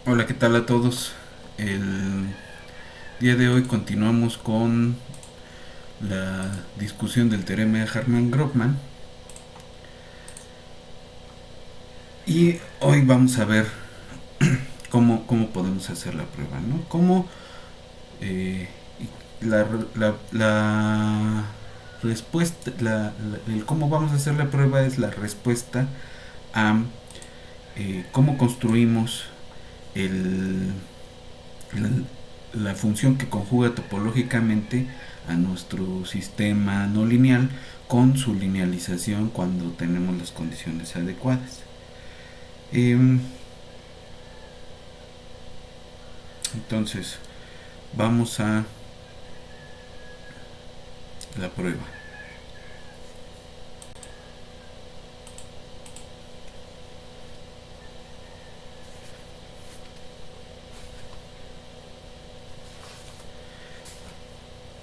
Hola, ¿qué tal a todos? El día de hoy continuamos con la discusión del teorema de Harman-Grobman y hoy vamos a ver cómo podemos hacer la prueba, ¿no? Eh, la, la respuesta, el cómo vamos a hacer la prueba es la respuesta a cómo construimos el, la función que conjuga topológicamente a nuestro sistema no lineal con su linealización cuando tenemos las condiciones adecuadas. Eh, entonces, vamos a la prueba.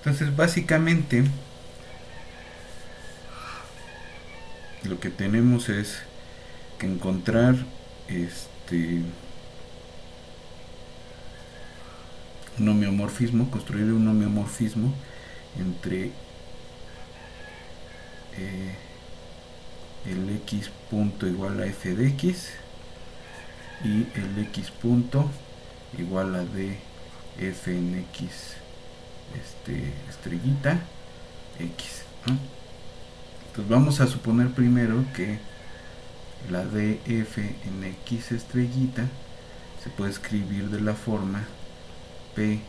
Entonces, básicamente, lo que tenemos es que encontrar un homeomorfismo, construir un homeomorfismo entre eh, el x punto igual a f de x y el x punto igual a d f en x estrellita x, ¿no? Entonces vamos a suponer primero que la df en x estrellita se puede escribir de la forma pq00,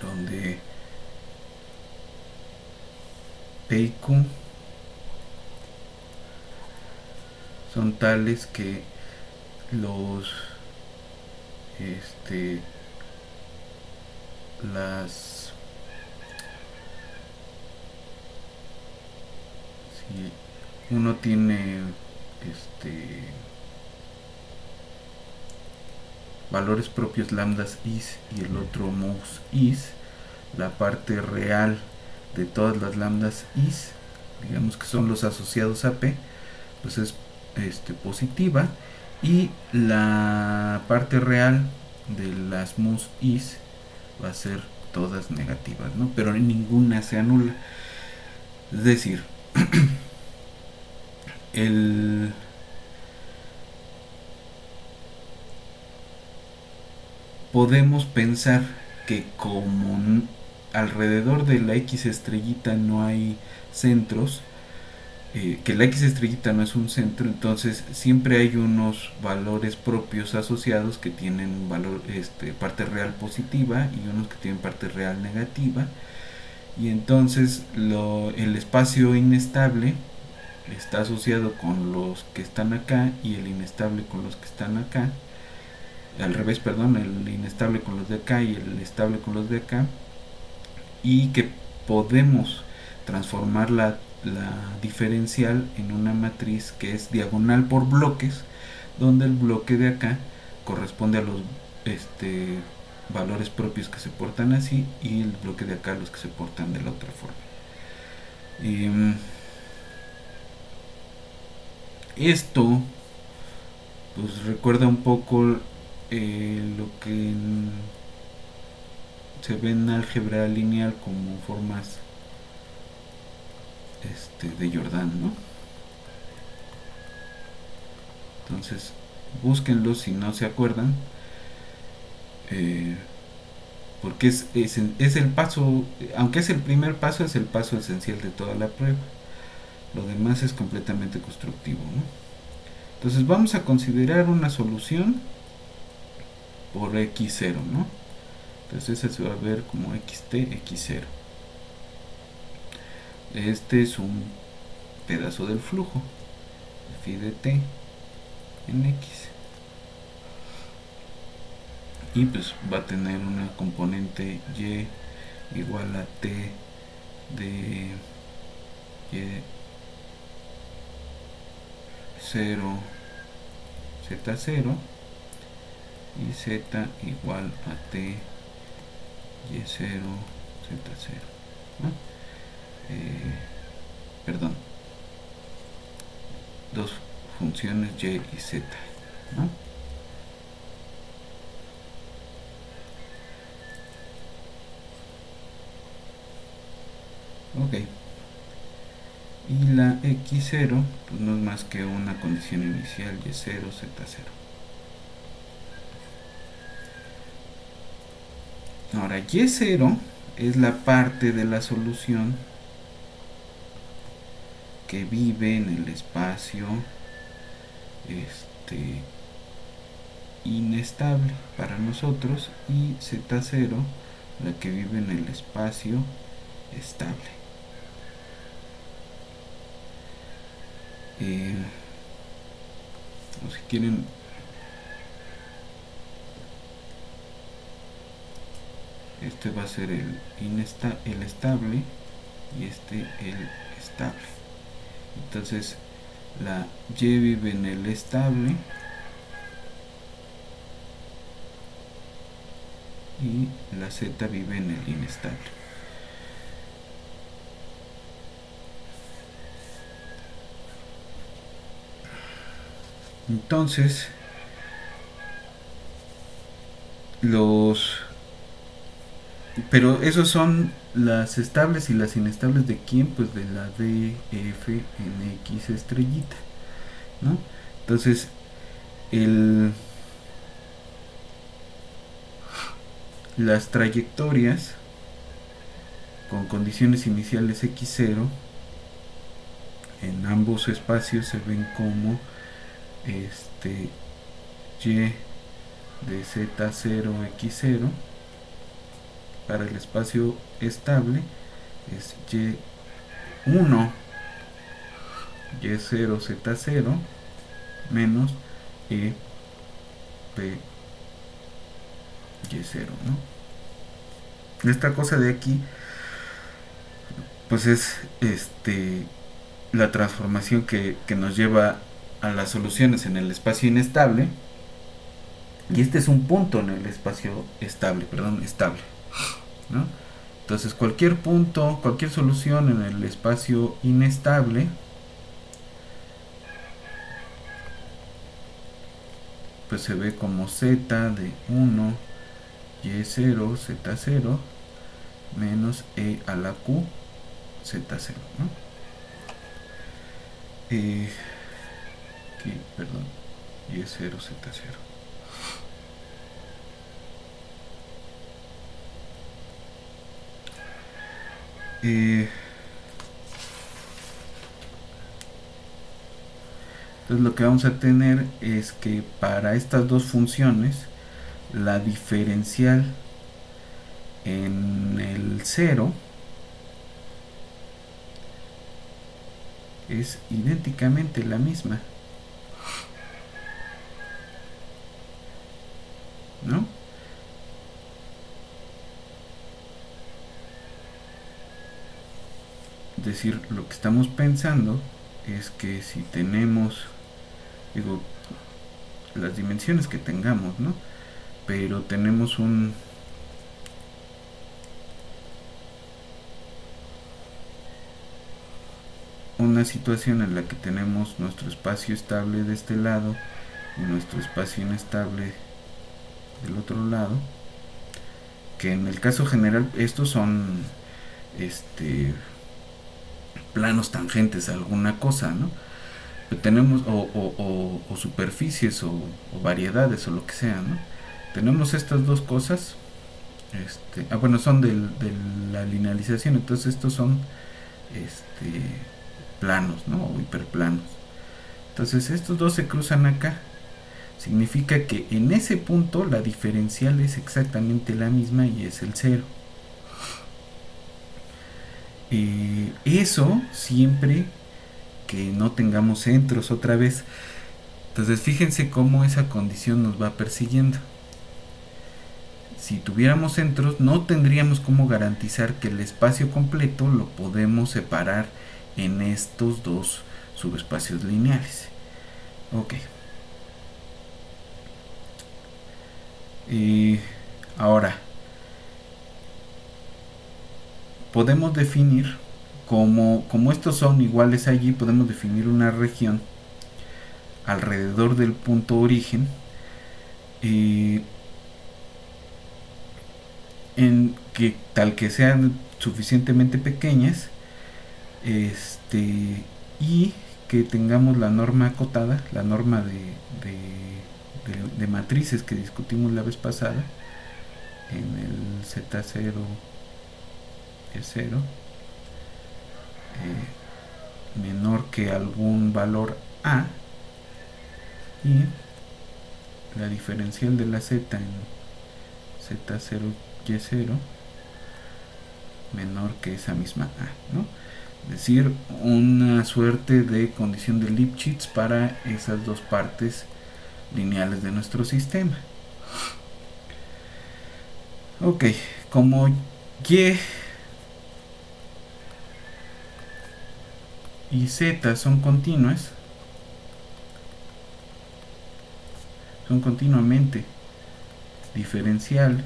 donde p y q son tales que los este las si uno tiene este valores propios lambdas is y el otro mus is, la parte real de todas las lambdas is, digamos que son los asociados a p, pues es positiva, y la parte real de las mus is va a ser todas negativas, ¿no? Pero ninguna se anula. Es decir, el podemos pensar que como alrededor de la X estrellita no hay centros, que la X estrellita no es un centro, entonces siempre hay unos valores propios asociados que tienen valor, parte real positiva y unos que tienen parte real negativa, y entonces el espacio inestable está asociado con los que están acá y el inestable con los que están acá, al revés, perdón, el inestable con los de acá y el estable con los de acá, y que podemos transformar la diferencial en una matriz que es diagonal por bloques, donde el bloque de acá corresponde a los valores propios que se portan así y el bloque de acá los que se portan de la otra forma. Y esto pues recuerda un poco lo que se ve en álgebra lineal como formas de Jordan, ¿no? Entonces, búsquenlo si no se acuerdan, eh, porque es el paso, aunque es el primer paso, es el paso esencial de toda la prueba. Lo demás es completamente constructivo, ¿no? Entonces, vamos a considerar una solución por x0, ¿no? Entonces, esa se va a ver como xt x0. Este es un pedazo del flujo, phi de t en x, y pues va a tener una componente y igual a t de y0 z0 y z igual a t y0 z0, ¿no? Perdón, dos funciones y y z, ¿no? Ok. Y la x0 pues no es más que una condición inicial y0, z0. Ahora, y0 es la parte de la solución que vive en el espacio inestable para nosotros, y z0 la que vive en el espacio estable. O si quieren, este va a ser el estable y este el estable. Entonces la y vive en el estable y la z vive en el inestable. Entonces pero esos son las estables y las inestables de quién, pues de la d, f, en x estrellita, ¿no? Entonces las trayectorias con condiciones iniciales x0 en ambos espacios se ven como y de z0 x0. Para el espacio estable es y1 y0 z0 menos e p y0, ¿no? Esta cosa de aquí pues es la transformación que nos lleva a las soluciones en el espacio inestable, y este es un punto en el espacio estable, ¿no? Entonces cualquier punto, cualquier solución en el espacio inestable pues se ve como z de 1 y0 z0 menos e a la q z0, ¿no? Aquí, perdón, y0 z0. Entonces lo que vamos a tener es que para estas dos funciones la diferencial en el 0 es idénticamente la misma, ¿no? Es decir, lo que estamos pensando es que si tenemos, digo, las dimensiones que tengamos, ¿no? Pero tenemos una situación en la que tenemos nuestro espacio estable de este lado y nuestro espacio inestable del otro lado, que en el caso general estos son planos tangentes a alguna cosa, ¿no? Pero tenemos o superficies o variedades o lo que sea, ¿no? Tenemos estas dos cosas, bueno, son de la linealización, entonces estos son planos, ¿no? O hiperplanos. Entonces estos dos se cruzan acá. Significa que en ese punto la diferencial es exactamente la misma y es el 0. Eso siempre que no tengamos centros otra vez. Entonces fíjense cómo esa condición nos va persiguiendo. Si tuviéramos centros, no tendríamos cómo garantizar que el espacio completo lo podemos separar en estos dos subespacios lineales. Ok. Ahora, podemos definir, como estos son iguales allí, podemos definir una región alrededor del punto origen, en que tal que sean suficientemente pequeñas, y que tengamos la norma acotada, la norma de matrices que discutimos la vez pasada en el Z0 E0, menor que algún valor A, y la diferencial de la Z en Z0 Y0 menor que esa misma A, ¿no? Es decir, una suerte de condición de Lipschitz para esas dos partes lineales de nuestro sistema. Ok, como y Z son continuas, son continuamente diferenciales,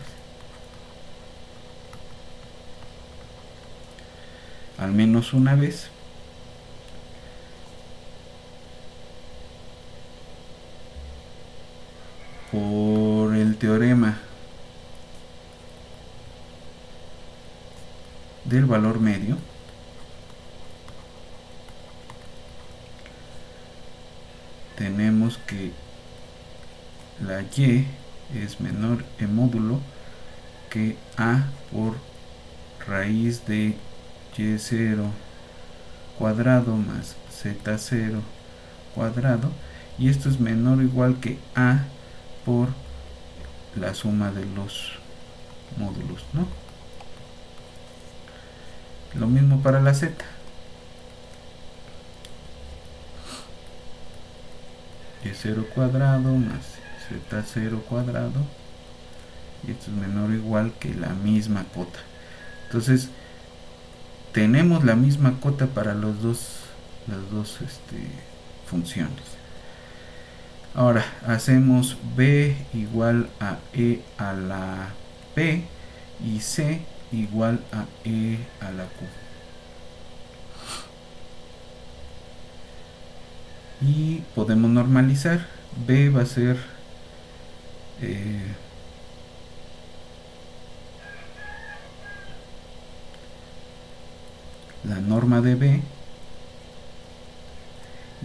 al menos una vez, por el teorema del valor medio, tenemos que la y es menor en módulo que a por raíz de y0 cuadrado más z0 cuadrado, y esto es menor o igual que a por la suma de los módulos, ¿no? Lo mismo para la z. Y0 cuadrado más z0 cuadrado, y esto es menor o igual que la misma cota. Entonces tenemos la misma cota para las dos funciones. Ahora hacemos b igual a e a la p y c igual a e a la q. Y podemos normalizar. B va a ser la norma de B,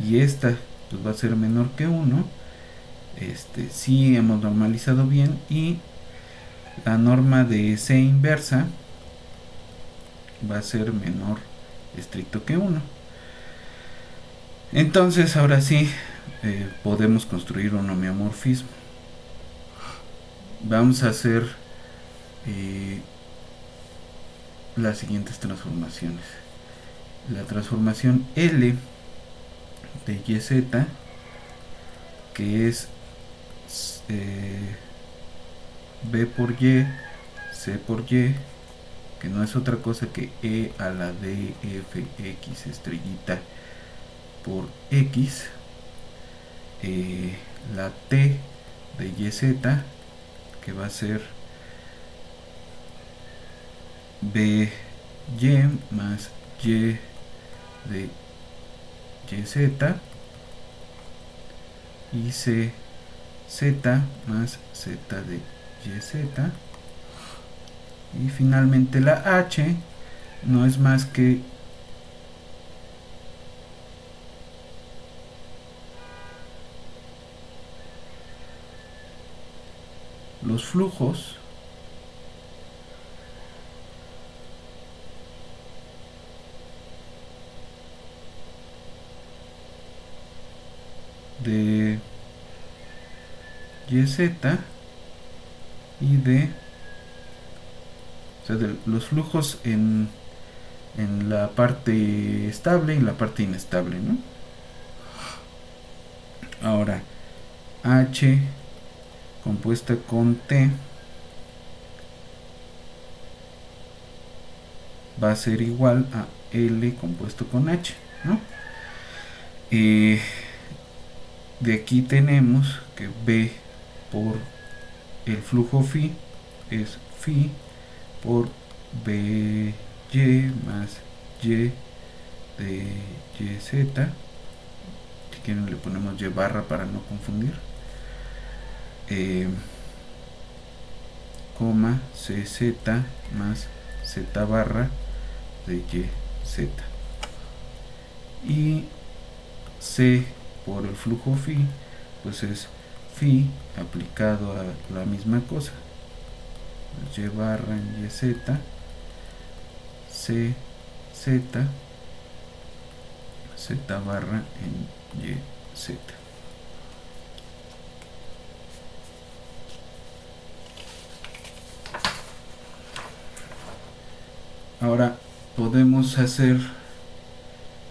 y esta pues va a ser menor que 1. Si hemos normalizado bien, y la norma de C inversa va a ser menor estricto que 1. Entonces ahora sí podemos construir un homeomorfismo. Vamos a hacer las siguientes transformaciones. La transformación L de YZ, que es B por Y, C por Y, que no es otra cosa que E a la D, F, X estrellita por X, la T de YZ, que va a ser BY más Y de YZ, y C Z más Z de YZ, y finalmente la H no es más que los flujos de YZ y de, o sea, de los flujos en la parte estable y la parte inestable, ¿no? Ahora H compuesta con T va a ser igual a L compuesto con H, ¿no? De aquí tenemos que B por el flujo phi es phi por BY más Y de YZ, quieren le ponemos y barra para no confundir, coma cz más z barra de y z, y c por el flujo phi pues es phi aplicado a la misma cosa, y barra en y z, c z, z barra en y z. Ahora podemos hacer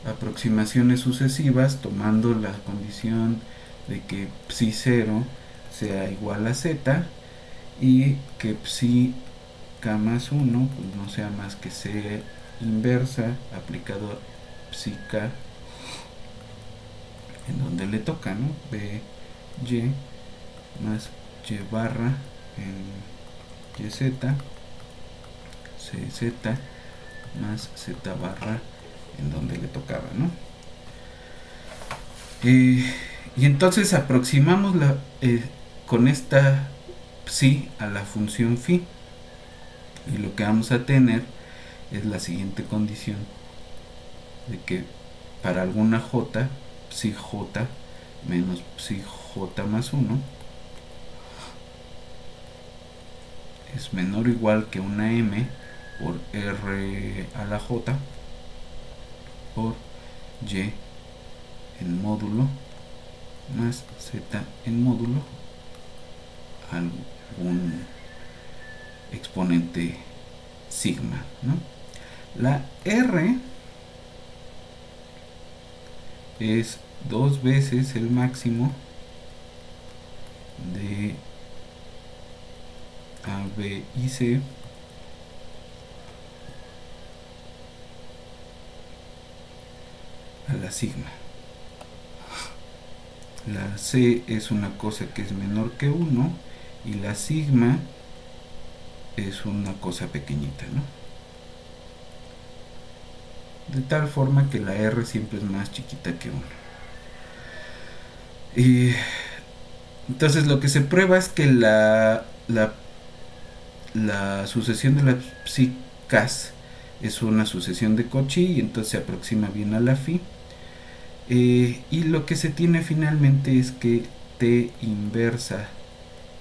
aproximaciones sucesivas tomando la condición de que psi 0 sea igual a z y que psi k más 1 pues no sea más que c inversa aplicado a psi k en donde le toca, ¿no? B y más y barra en y z, c z más z barra en donde le tocaba, ¿no? Y entonces aproximamos con esta psi a la función phi, y lo que vamos a tener es la siguiente condición, de que para alguna j, psi j menos psi j más 1 es menor o igual que una m por r a la j por y en módulo más z en módulo algún exponente sigma, ¿no? La r es 2 veces el máximo de A, B y C a la sigma. La C es una cosa que es menor que 1 y la sigma es una cosa pequeñita, ¿no? De tal forma que la R siempre es más chiquita que 1. Y entonces lo que se prueba es que la sucesión de las psi-Ks es una sucesión de Cauchy y entonces se aproxima bien a la phi. Y lo que se tiene finalmente es que T inversa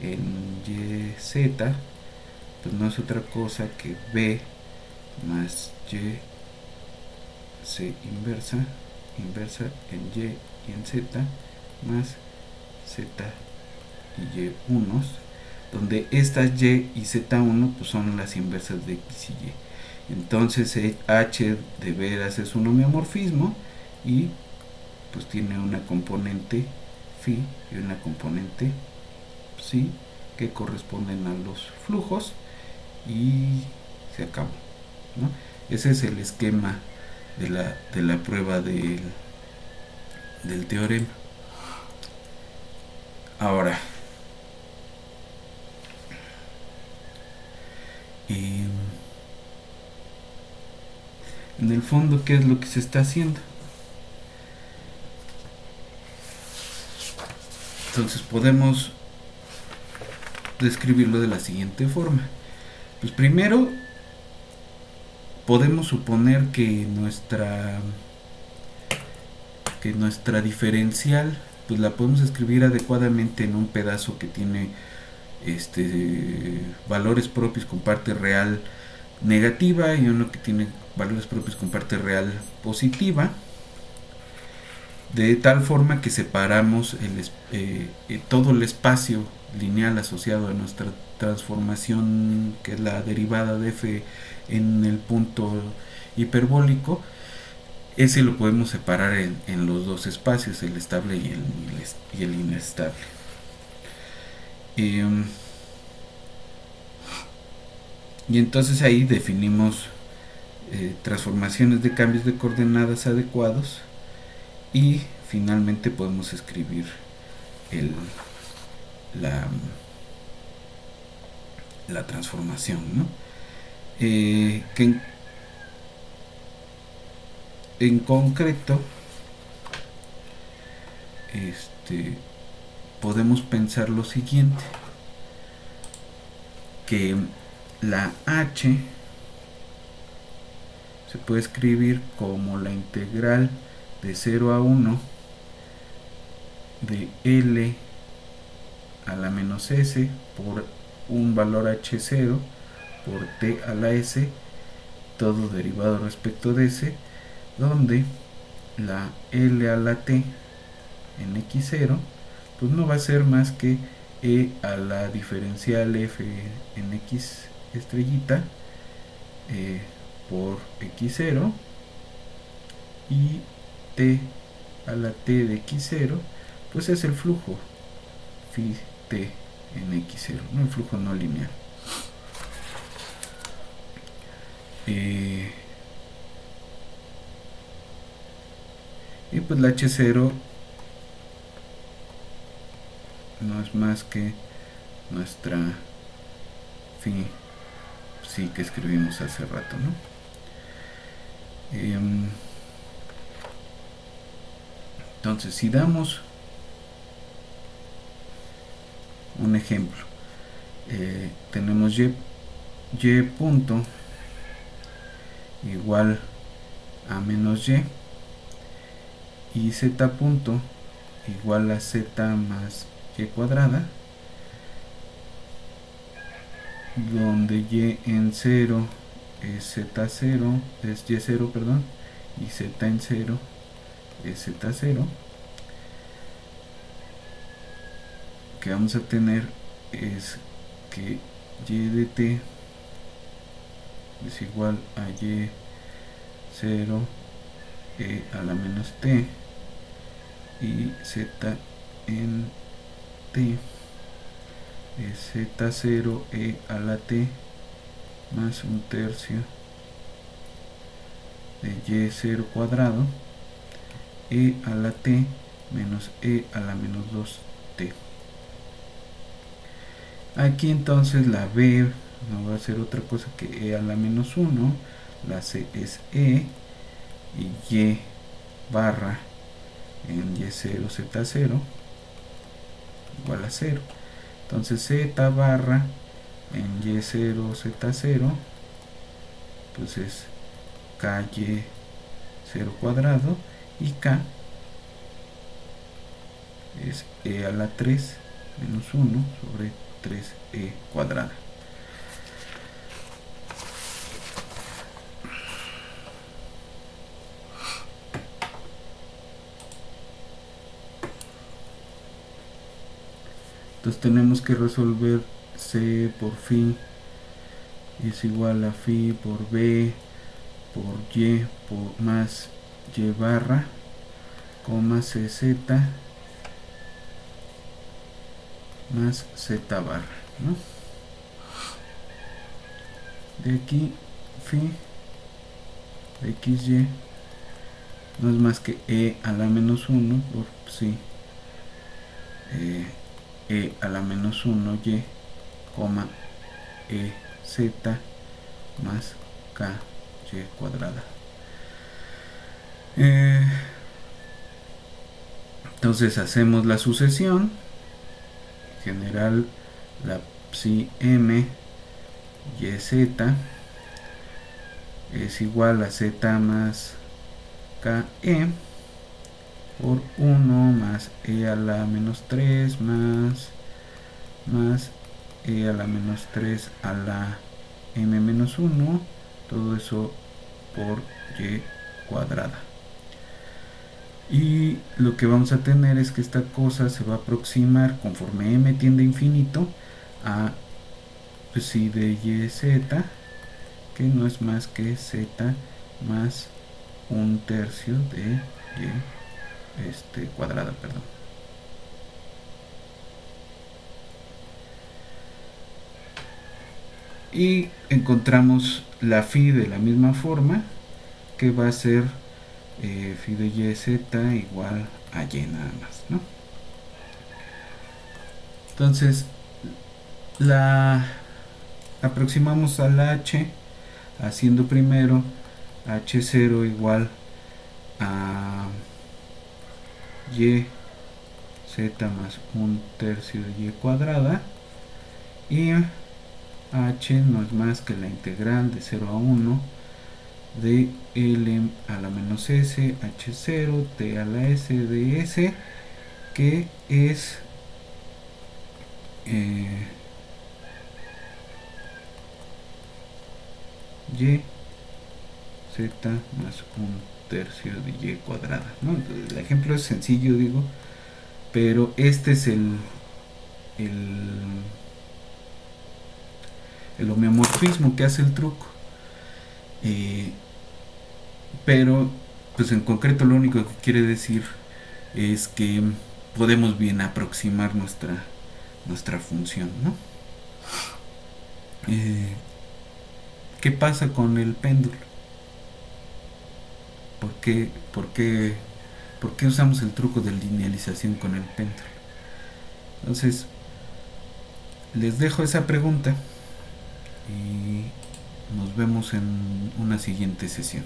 en YZ pues no es otra cosa que B más Y C inversa en Y y en Z más Z y Y unos, donde estas Y y Z1 pues son las inversas de X y Y. Entonces H de veras es un homeomorfismo y pues tiene una componente phi y una componente psi que corresponden a los flujos y se acabó, ¿no? Ese es el esquema de la prueba del teorema. Ahora, en el fondo, ¿qué es lo que se está haciendo? Entonces podemos describirlo de la siguiente forma. Pues primero podemos suponer que nuestra diferencial pues la podemos escribir adecuadamente en un pedazo que tiene valores propios con parte real negativa y uno que tiene valores propios con parte real positiva, de tal forma que separamos todo el espacio lineal asociado a nuestra transformación, que es la derivada de f en el punto hiperbólico. Ese lo podemos separar en los dos espacios, el estable y el inestable. Y entonces ahí definimos transformaciones de cambios de coordenadas adecuados y finalmente podemos escribir la transformación, ¿no? Que en concreto podemos pensar lo siguiente, que la h se puede escribir como la integral de 0 a 1 de L a la menos S por un valor H0 por T a la S, todo derivado respecto de S, donde la L a la T en X0 pues no va a ser más que E a la diferencial F en X estrellita por X0, y T a la T de X0 pues es el flujo phi T en X0, ¿no? El flujo no lineal. Y pues la H0 no es más que nuestra phi sí que escribimos hace rato, ¿no? Entonces, si damos un ejemplo, tenemos y punto igual a menos y z punto igual a z más y cuadrada, donde y en 0 es z0, es y0, perdón, y z en 0 es z0, que vamos a tener es que y de t es igual a y0 e a la menos t, y z en t es z0 e a la t más un tercio de y0 cuadrado e a la t menos e a la menos 2t. Aquí entonces la b no va a ser otra cosa que e a la menos 1, la c es e, y y barra en y0 z0 igual a 0. Entonces z barra en y0 z0 pues es ky 0 cuadrado, y k es e a la 3 menos 1 sobre 3e cuadrada. Entonces tenemos que resolver c por phi es igual a phi por b por y por más y barra, coma cz más z barra, ¿no? De aquí phi de xy no es más que e a la menos 1 por sí, e a la menos 1 y, coma e z más k y cuadrada. Entonces hacemos la sucesión general, la psi m y z es igual a z más ke por 1 más e a la menos 3 más e a la menos 3 a la m menos 1, todo eso por y cuadrada. Y lo que vamos a tener es que esta cosa se va a aproximar conforme m tiende a infinito a psi de y z, que no es más que z más un tercio de y cuadrada, perdón. Y encontramos la phi de la misma forma, que va a ser phi de y z igual a y nada más, ¿no? Entonces la aproximamos a la h haciendo primero h0 igual a y z más un tercio de y cuadrada, y h no es más que la integral de 0 a 1 de L a la menos S, H0, T a la S de S, que es Y Z más un tercio de Y cuadrada, ¿no? El ejemplo es sencillo, digo, pero este es el, el homeomorfismo que hace el truco. Eh, pero, pues en concreto lo único que quiere decir es que podemos bien aproximar nuestra función, ¿no? Eh, ¿Qué pasa con el péndulo? ¿Por qué, por, qué, ¿Por qué usamos el truco de linealización con el péndulo? Entonces, les dejo esa pregunta y nos vemos en una siguiente sesión.